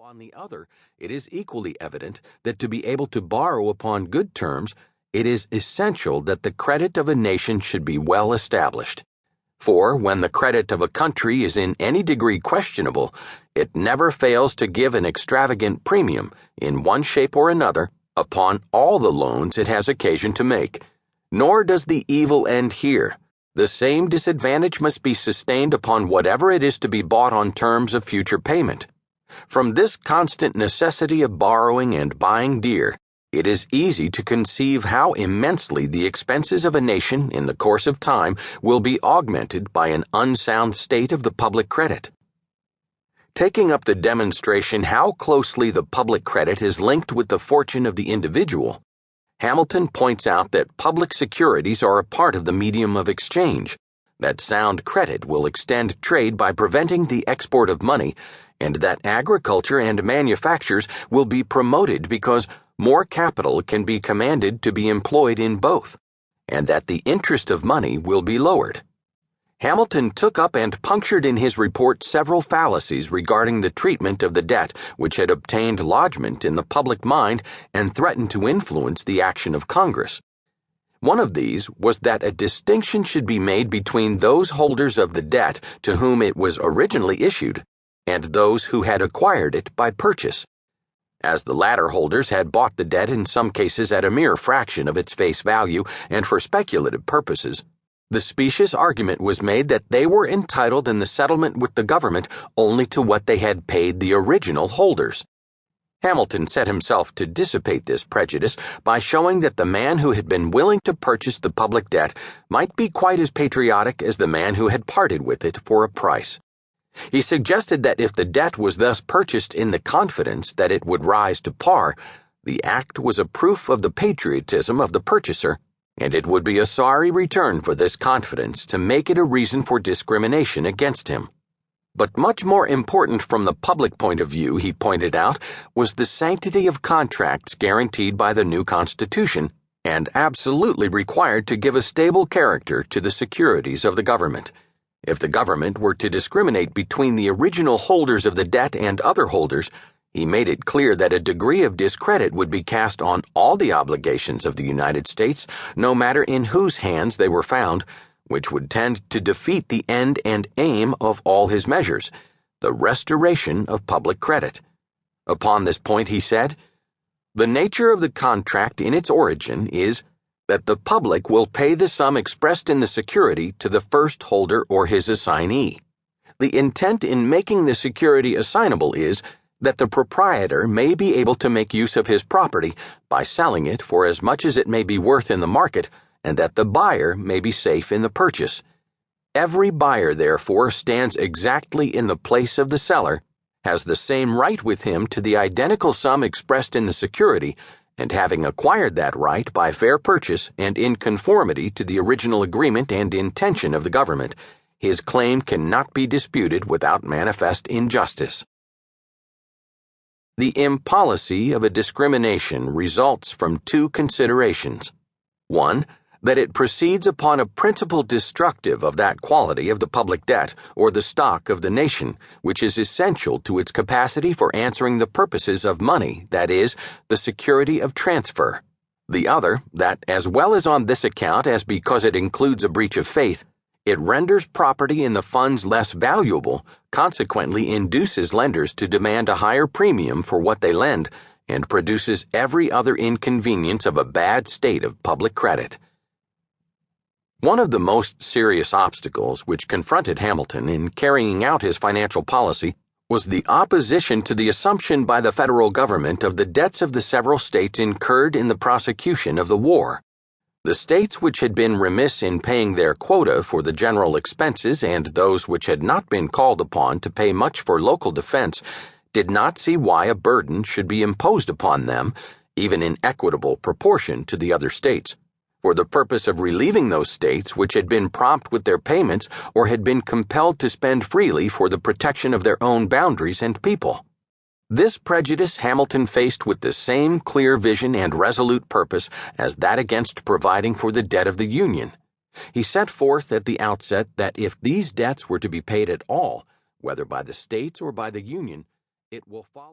On the other, it is equally evident that to be able to borrow upon good terms, it is essential that the credit of a nation should be well established. For when the credit of a country is in any degree questionable, it never fails to give an extravagant premium, in one shape or another, upon all the loans it has occasion to make. Nor does the evil end here. The same disadvantage must be sustained upon whatever it is to be bought on terms of future payment. From this constant necessity of borrowing and buying dear, it is easy to conceive how immensely the expenses of a nation in the course of time will be augmented by an unsound state of the public credit. Taking up the demonstration how closely the public credit is linked with the fortune of the individual, Hamilton points out that public securities are a part of the medium of exchange, that sound credit will extend trade by preventing the export of money, and that agriculture and manufactures will be promoted because more capital can be commanded to be employed in both, and that the interest of money will be lowered. Hamilton took up and punctured in his report several fallacies regarding the treatment of the debt which had obtained lodgment in the public mind and threatened to influence the action of Congress. One of these was that a distinction should be made between those holders of the debt to whom it was originally issued and those who had acquired it by purchase. As the latter holders had bought the debt in some cases at a mere fraction of its face value and for speculative purposes, the specious argument was made that they were entitled in the settlement with the government only to what they had paid the original holders. Hamilton set himself to dissipate this prejudice by showing that the man who had been willing to purchase the public debt might be quite as patriotic as the man who had parted with it for a price. He suggested that if the debt was thus purchased in the confidence that it would rise to par, the act was a proof of the patriotism of the purchaser, and it would be a sorry return for this confidence to make it a reason for discrimination against him. But much more important from the public point of view, he pointed out, was the sanctity of contracts guaranteed by the new Constitution and absolutely required to give a stable character to the securities of the government. If the government were to discriminate between the original holders of the debt and other holders, he made it clear that a degree of discredit would be cast on all the obligations of the United States, no matter in whose hands they were found, which would tend to defeat the end and aim of all his measures, the restoration of public credit. Upon this point, he said, "The nature of the contract in its origin is that the public will pay the sum expressed in the security to the first holder or his assignee. The intent in making the security assignable is that the proprietor may be able to make use of his property by selling it for as much as it may be worth in the market, and that the buyer may be safe in the purchase. Every buyer, therefore, stands exactly in the place of the seller, has the same right with him to the identical sum expressed in the security, and having acquired that right by fair purchase and in conformity to the original agreement and intention of the government, his claim cannot be disputed without manifest injustice." The impolicy of a discrimination results from two considerations. One, that it proceeds upon a principle destructive of that quality of the public debt or the stock of the nation, which is essential to its capacity for answering the purposes of money, that is, the security of transfer. The other, that as well as on this account as because it includes a breach of faith, it renders property in the funds less valuable, consequently induces lenders to demand a higher premium for what they lend, and produces every other inconvenience of a bad state of public credit. One of the most serious obstacles which confronted Hamilton in carrying out his financial policy was the opposition to the assumption by the federal government of the debts of the several states incurred in the prosecution of the war. The states which had been remiss in paying their quota for the general expenses and those which had not been called upon to pay much for local defense did not see why a burden should be imposed upon them, even in equitable proportion to the other states, for the purpose of relieving those states which had been prompt with their payments or had been compelled to spend freely for the protection of their own boundaries and people. This prejudice Hamilton faced with the same clear vision and resolute purpose as that against providing for the debt of the Union. He set forth at the outset that if these debts were to be paid at all, whether by the states or by the Union, it will follow